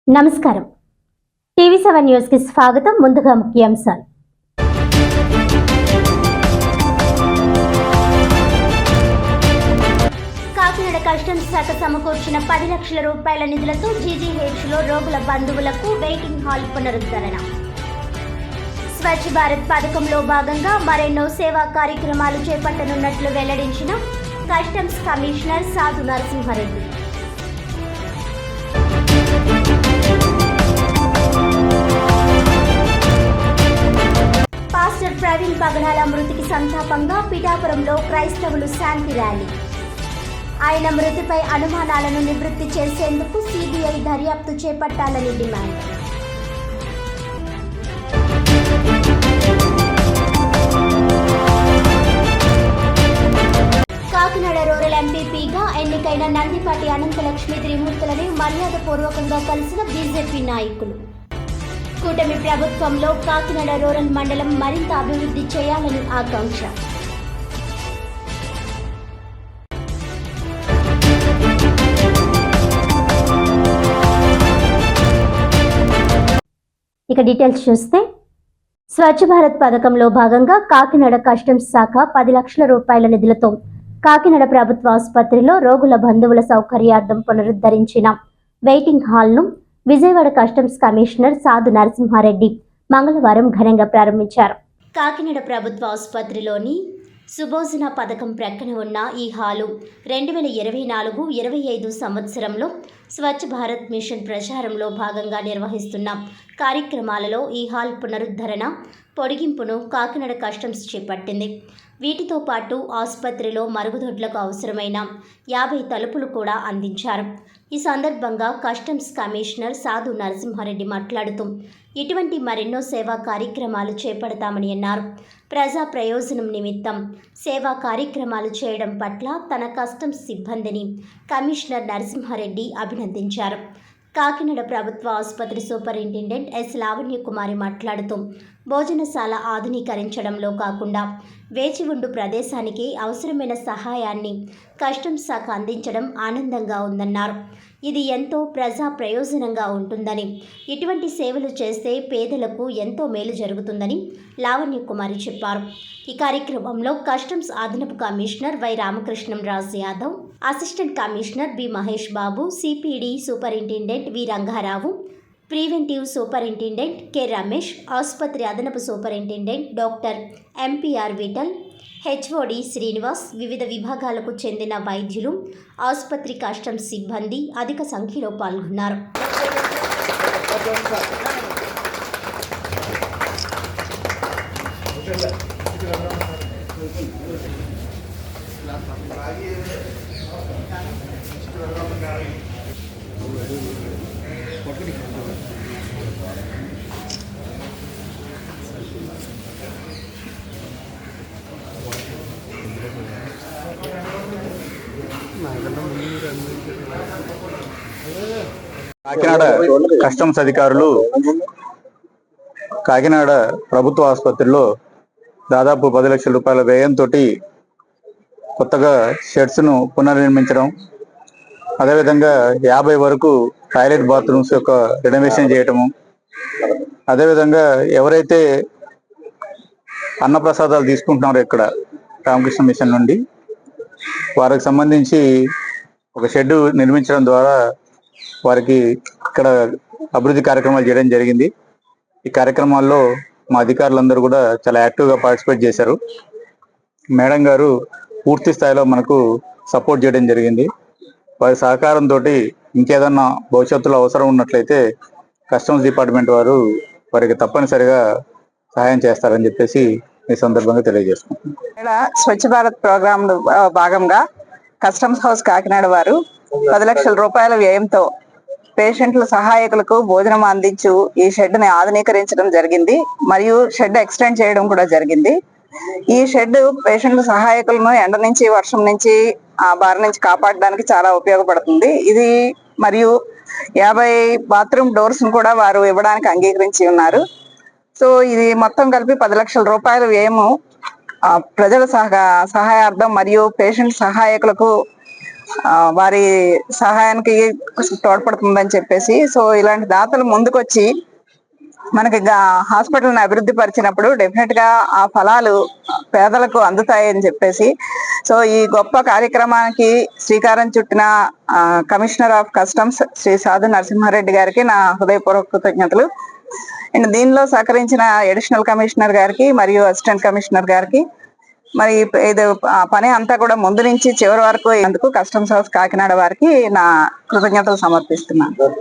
నమస్కారం. టీవీ7 న్యూస్ కి స్వాగతం. ముందుగా ముఖ్యాంశాలు. కాకినాడ కస్టమ్స్ శాఖ సమకూర్చిన 10 లక్షల రూపాయల నిధులతో జీజీహెచ్ లో రోగుల బంధువులకు వెయిటింగ్ హాల్ పునరుద్ధరణ. స్వచ్ఛ భారత్ పథకంలో భాగంగా మరెన్నో సేవా కార్యక్రమాలు చేపట్టనున్నట్లు వెల్లడించిన కస్టమ్స్ కమిషనర్ సాధు నరసింహారెడ్డి. పాస్టర్ ప్రవీణ్ పగడాల మృతికి సంతాపంగా పిఠాపురంలో క్రైస్తవులు శాంతి ర్యాలీ. ఆయన మృతిపై అనుమానాలను నివృత్తి చేసేందుకు సిబిఐ దర్యాప్తు చేపట్టాలని డిమాండ్. కాకినాడ రూరల్ ఎంపీపీగా ఎన్నికైన నందిపాటి అనంతలక్ష్మి త్రిమూర్తులను మర్యాదపూర్వకంగా కలిసిన బీజేపీ నాయకులు. కూటమి ప్రభుత్వంలో కాకినాడ రూరల్ మండలం మరింత అభివృద్ధి చేయాలని ఆకాంక్ష. ఇక డీటెయిల్స్ చూస్తే, స్వచ్ఛ భారత్ పథకంలో భాగంగా కాకినాడ కస్టమ్స్ శాఖ 10 లక్షల రూపాయల నిధులతో కాకినాడ ప్రభుత్వ ఆసుపత్రిలో రోగుల బంధువుల సౌకర్యార్థం పునరుద్ధరించిన వెయిటింగ్ హాల్ను విజయవాడ కస్టమ్స్ కమిషనర్ సాధు నరసింహారెడ్డి మంగళవారం ఘనంగా ప్రారంభించారు. కాకినాడ ప్రభుత్వ ఆసుపత్రిలోని సుభోజన పథకం ప్రక్కన ఉన్న ఈ హాలు 2024-25 సంవత్సరంలో స్వచ్ఛ భారత్ మిషన్ ప్రచారంలో భాగంగా నిర్వహిస్తున్న కార్యక్రమాలలో ఈ హాల్ పునరుద్ధరణ, పొడిగింపును కాకినాడ కస్టమ్స్ చేపట్టింది. వీటితో పాటు ఆసుపత్రిలో మరుగుదొడ్లకు అవసరమైన 50 తలుపులు కూడా అందించారు. ఈ సందర్భంగా కస్టమ్స్ కమిషనర్ సాధు నరసింహారెడ్డి మాట్లాడుతూ ఇటువంటి మరెన్నో సేవా కార్యక్రమాలు చేపడతామని అన్నారు. ప్రజా ప్రయోజనం నిమిత్తం సేవా కార్యక్రమాలు చేయడం పట్ల తన కస్టమ్స్ సిబ్బందిని కమిషనర్ నరసింహారెడ్డి అభినందించారు. కాకినాడ ప్రభుత్వ ఆసుపత్రి సూపరింటెండెంట్ ఎస్ లావణ్యకుమారి మాట్లాడుతూ భోజనశాల ఆధునీకరించడంలో కాకుండా వేచి ఉండు ప్రదేశానికి అవసరమైన సహాయాన్ని కస్టమ్స్ శాఖ అందించడం ఆనందంగా ఉందన్నారు. ఇది ఎంతో ప్రజా ప్రయోజనంగా ఉంటుందని, ఇటువంటి సేవలు చేస్తే పేదలకు ఎంతో మేలు జరుగుతుందని లావణ్యకుమారి చెప్పారు. ఈ కార్యక్రమంలో కస్టమ్స్ అదనపు commissioner Y Ramakrishnam Raj Yadav, assistant commissioner B Mahesh Babu, CPD superintendent V Rangarao, preventive superintendent K Ramesh, ఆసుపత్రి అదనపు superintendent doctor MPR Vithal, HOD Srinivas, వివిధ విభాగాలకు చెందిన వైద్యులు, ఆసుపత్రి కస్టమ్స్ సిబ్బంది అధిక సంఖ్యలో పాల్గొన్నారు. కాకినాడ కస్టమ్స్ అధికారులు కాకినాడ ప్రభుత్వ ఆసుపత్రిలో దాదాపు 10 లక్షల రూపాయల వ్యయంతో కొత్తగా షెడ్స్ను పునర్నిర్మించడం, అదేవిధంగా 50 వరకు టాయిలెట్ బాత్రూమ్స్ యొక్క రెనోవేషన్ చేయటము, అదేవిధంగా ఎవరైతే అన్నప్రసాదాలు తీసుకుంటున్నారో ఇక్కడ రామకృష్ణ మిషన్ నుండి వారికి సంబంధించి ఒక షెడ్ నిర్మించడం ద్వారా వారికి ఇక్కడ అభివృద్ధి కార్యక్రమాలు చేయడం జరిగింది. ఈ కార్యక్రమాల్లో మా అధికారులందరూ కూడా చాలా యాక్టివ్గా పార్టిసిపేట్ చేశారు. మేడం గారు పూర్తి స్థాయిలో మనకు సపోర్ట్ చేయడం జరిగింది. వారి సహకారంతో ఇంకేదన్నా భవిష్యత్తులో అవసరం ఉన్నట్లయితే కస్టమ్స్ డిపార్ట్మెంట్ వారు వారికి తప్పనిసరిగా సహాయం చేస్తారని చెప్పేసి ఈ సందర్భంగా తెలియజేసుకుంటున్నాం. స్వచ్ఛ భారత్ ప్రోగ్రామ్ భాగంగా కస్టమ్స్ హౌస్ కాకినాడ వారు 10 లక్షల రూపాయల వ్యయంతో పేషెంట్ల సహాయకులకు భోజనం అందించు ఈ షెడ్ ని ఆధునీకరించడం జరిగింది. మరియు షెడ్ ఎక్స్టెండ్ చేయడం కూడా జరిగింది. ఈ షెడ్ పేషెంట్ల సహాయకులను ఎండ నుంచి, వర్షం నుంచి, ఆ బారి నుంచి కాపాడడానికి చాలా ఉపయోగపడుతుంది. ఇది మరియు 50 బాత్రూమ్ డోర్స్ కూడా వారు ఇవ్వడానికి అంగీకరించి ఉన్నారు. సో ఇది మొత్తం కలిపి 10 లక్షల రూపాయల వ్యయము ప్రజల సహాయార్థం మరియు పేషెంట్ సహాయకులకు వారి సహాయానికి తోడ్పడుతుందని చెప్పేసి, సో ఇలాంటి దాతలు ముందుకొచ్చి మనకి హాస్పిటల్ని అభివృద్ధి పరిచినప్పుడు డెఫినెట్ గా ఆ ఫలాలు పేదలకు అందుతాయని చెప్పేసి, సో ఈ గొప్ప కార్యక్రమానికి శ్రీకారం చుట్టిన కమిషనర్ ఆఫ్ కస్టమ్స్ శ్రీ సాధు నరసింహారెడ్డి గారికి నా హృదయపూర్వక కృతజ్ఞతలు. అండ్ దీనిలో సహకరించిన అడిషనల్ కమిషనర్ గారికి మరియు అసిస్టెంట్ కమిషనర్ గారికి, మరి ఇది ఆ పని అంతా కూడా ముందు నుంచి చివరి వరకు ఎందుకు కస్టమ్స్ హౌస్ కాకినాడ వారికి నా కృతజ్ఞతలు సమర్పిస్తున్నాను.